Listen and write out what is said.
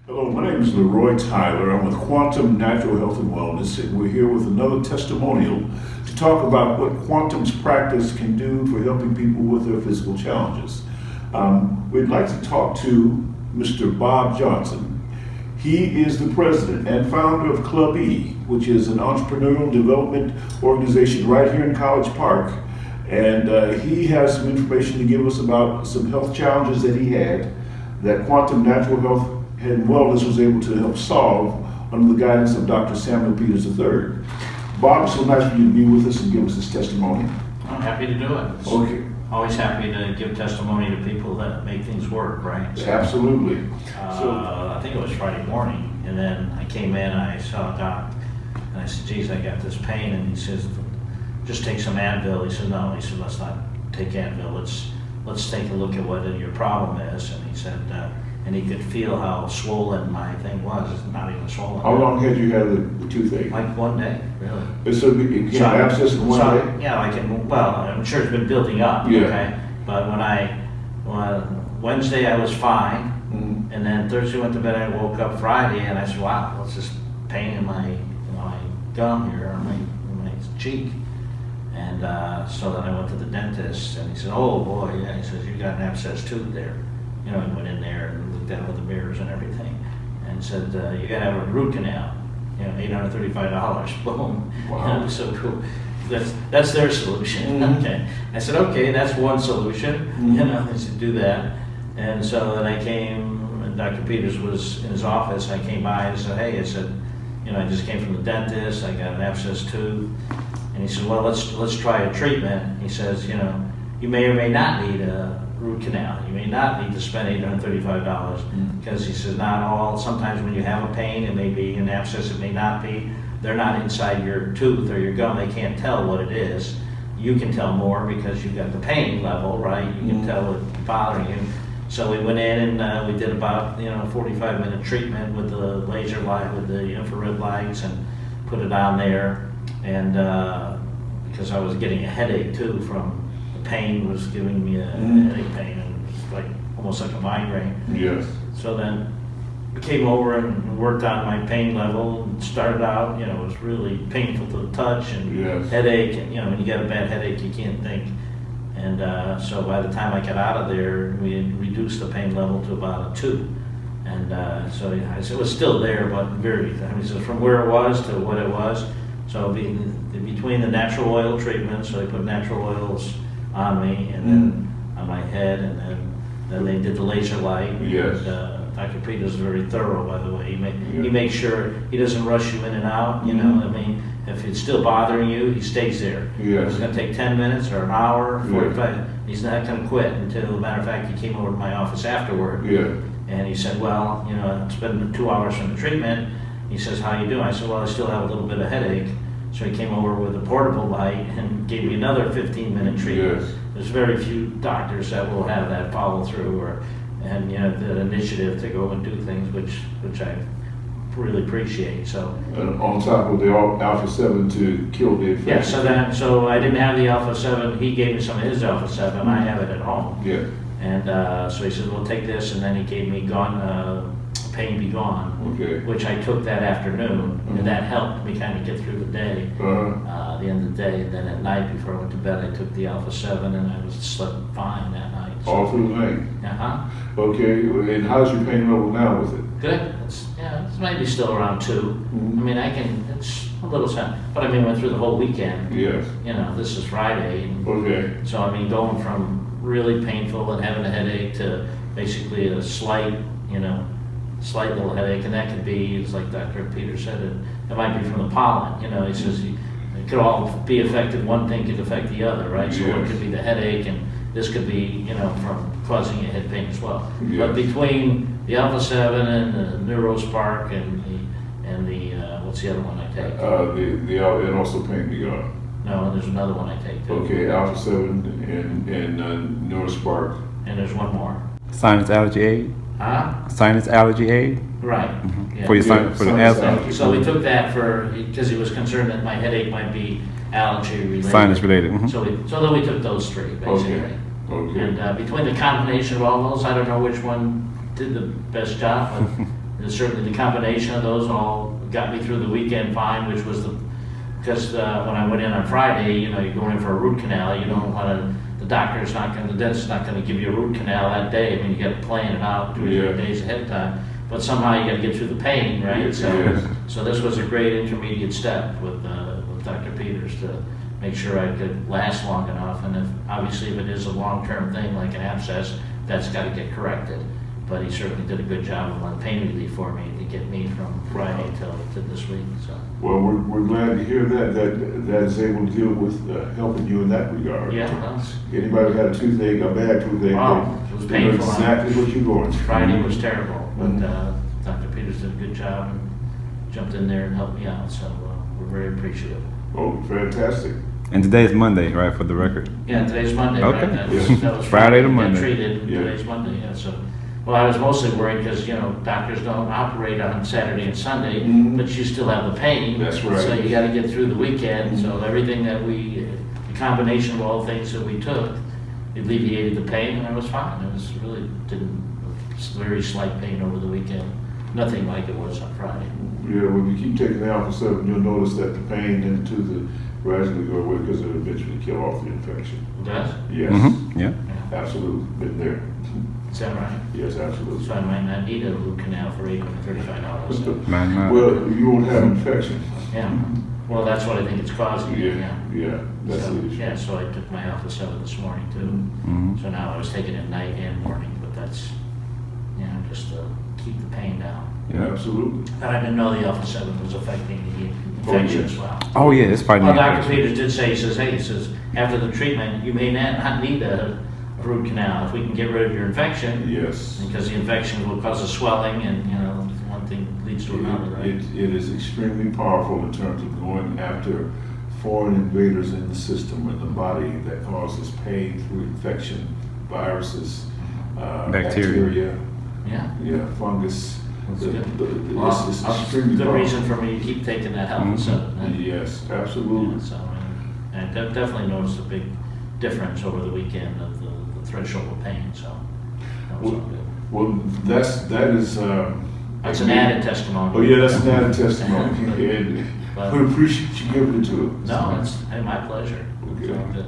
Hello, my name is Leroy Tyler. I'm with Quantum Natural Health and Wellness, and we're here with another testimonial to talk about what Quantum's practice can do for helping people with their physical challenges. We'd like to talk to Mr. Bob Johnson. He is the president and founder of Club E, which is an entrepreneurial development organization right here in College Park. And he has some information to give us about some health challenges that he had that Quantum Natural Health and Wellness was able to help solve under the guidance of Dr. Samuel Peters III. Bob, it's so nice for you to be with us and give us this testimony. I'm happy to do it. Okay. Always happy to give testimony to people that make things work, right? Absolutely. I think it was Friday morning, and then I came in, I saw Doc, and I said, geez, I got this pain, and he says, just take some Advil. He said, no, he said, let's not take Advil, let's take a look at what your problem is. And he said, and he could feel how swollen my thing was. It's not even swollen. How long had you had the toothache? Like one day, really. So it came abscess in one day? Yeah, I'm sure it's been building up, yeah. Okay? But Wednesday I was fine, and then Thursday went to bed, I woke up Friday, and I said, wow, what's this pain in my gum here, on my cheek? And so then I went to the dentist, and he said, oh boy, yeah, he says, you got an abscess tooth there. He went in there and looked at it with the mirrors and everything, and said, you gotta have a root canal, $835, boom. Wow. So cool. That's their solution. Okay. I said, okay, that's one solution. They said, do that. And so then I came, and Dr. Peters was in his office. I came by and said, hey, I said, I just came from the dentist. I got an abscess tooth. And he said, well, let's try a treatment. He says, you may or may not need a root canal. You may not need to spend $835 because he says not all. Sometimes when you have a pain, it may be an abscess, it may not be. They're not inside your tooth or your gum. They can't tell what it is. You can tell more because you've got the pain level, right? You can tell what's bothering you. So we went in and we did about 45-minute treatment with the laser light, with the infrared lights, and put it on there. And because I was getting a headache too from the pain was giving me a headache pain, and it was like almost like a migraine. Yes. So then we came over and worked on my pain level and started out, it was really painful to the touch and headache, and when you get a bad headache you can't think. And so by the time I got out of there, we had reduced the pain level to about a 2. And so I said it was still there, but so from where it was to what it was. So between the natural oil treatment, so they put natural oils on me, and then on my head, and then they did the laser light. Yes. Dr. Peters is very thorough, by the way. He makes sure he doesn't rush you in and out. If it's still bothering you, he stays there. Yes. If it's going to take 10 minutes or an hour, 45. He's not going to quit until, as a matter of fact, he came over to my office afterward. Yeah. And he said, well, it's been 2 hours from the treatment. He says, how you doing? I said, well, I still have a little bit of headache. So he came over with a portable light and gave me another 15-minute treatment. Yes. There's very few doctors that will have that follow through and the initiative to go and do things, which I really appreciate. So and on top of the Alpha 7 to kill the infection. Yeah. So I didn't have the Alpha 7. He gave me some of his Alpha 7. I have it at home. Yeah. And so he said, well, take this, and then he gave me Pain Be Gone, which I took that afternoon, and that helped me kind of get through the day, the end of the day. And then at night, before I went to bed, I took the Alpha 7, and I slept fine that night. So. All through the night? Okay, and how's your pain level now with it? Good. It's maybe still around 2. It's a little sad, but went through the whole weekend. Yes. This is Friday. And so, going from really painful and having a headache to basically a slight little headache, and that could be, it's like Dr. Peters said, it might be from the pollen. He says it could all be affected. One thing could affect the other, right? So one could be the headache, and this could be, from causing you head pain as well. Yes. But between the Alpha 7 and the NeuroSpark and the what's the other one I take? And also Pain Be Gone. No, there's another one I take too. Okay, Alpha 7 and NeuroSpark. And there's one more. Sinus allergy aid. Sinus allergy aid. Right. Yeah. For the asthma. So we took that because he was concerned that my headache might be allergy related. Sinus related. So then we took those 3 basically. Okay. And between the combination of all those, I don't know which one did the best job, but And certainly the combination of those all got me through the weekend fine, which was because when I went in on Friday, you know, you're going in for a root canal, you don't want to, the dentist's not going to give you a root canal that day. I mean, you got to plan it out 2 or 3 days ahead of time. But somehow you got to get through the pain, right? So this was a great intermediate step with Dr. Peters to make sure I could last long enough. And obviously if it is a long-term thing like an abscess, that's got to get corrected. But he certainly did a good job on pain relief for me to get me from Friday to this week. So. Well, we're glad to hear that is able to deal with helping you in that regard. Yeah. Well, anybody who had a toothache, a bad toothache, it was they know painful. exactly what you're going through. Friday was terrible, but Dr. Peters did a good job and jumped in there and helped me out. So we're very appreciative. Oh, fantastic. And today's Monday, right, for the record? Yeah, today's Monday, Okay. right? That was Friday to got Monday. treated, Yeah. today's Monday, yeah, so. Well, I was mostly worried because, you know, doctors don't operate on Saturday and Sunday, but you still have the pain. That's right. So you gotta get through the weekend, so everything that the combination of all the things that we took, alleviated the pain, and I was fine. It was really, very slight pain over the weekend. Nothing like it was on Friday. Yeah, when you keep taking the Alpha-7, you'll notice that the pain and the tooth gradually go away because it'll eventually kill off the infection. It does? Yes, Yeah. absolutely, been there. Is that right? Yes, absolutely. So I might not need a root canal for $835. So. Might not. Well, you won't have infection. Yeah, well, that's what I think it's causing. Yeah, that's So, the issue. yeah, so I took my Alpha-7 this morning too. Mhm. So now I was taking it night and morning, but that's, you know, just to keep the pain down. Yeah, absolutely. And I didn't know the Alpha-7 was affecting the infection as well. Oh yeah, it's fighting Well, the Dr. infection. Peters did say, he says, after the treatment, you may not need a root canal if we can get rid of your infection. Yes. Because the infection will cause a swelling and, you know, one thing leads to another, right? It is extremely powerful in terms of going after foreign invaders in the system and the body that causes pain through infection, viruses, bacteria, Yeah. fungus. That's good. It's It's extremely good powerful. reason for me to keep taking that Alpha-7. Yes, Yeah, absolutely. so, and I definitely noticed a big difference over the weekend of the threshold of pain, so that was all good. Well, that is. That's an added testimony. Oh, yeah, that's an added testimony. And But- we appreciate you giving it to us. No, it's my pleasure. Okay. So, good.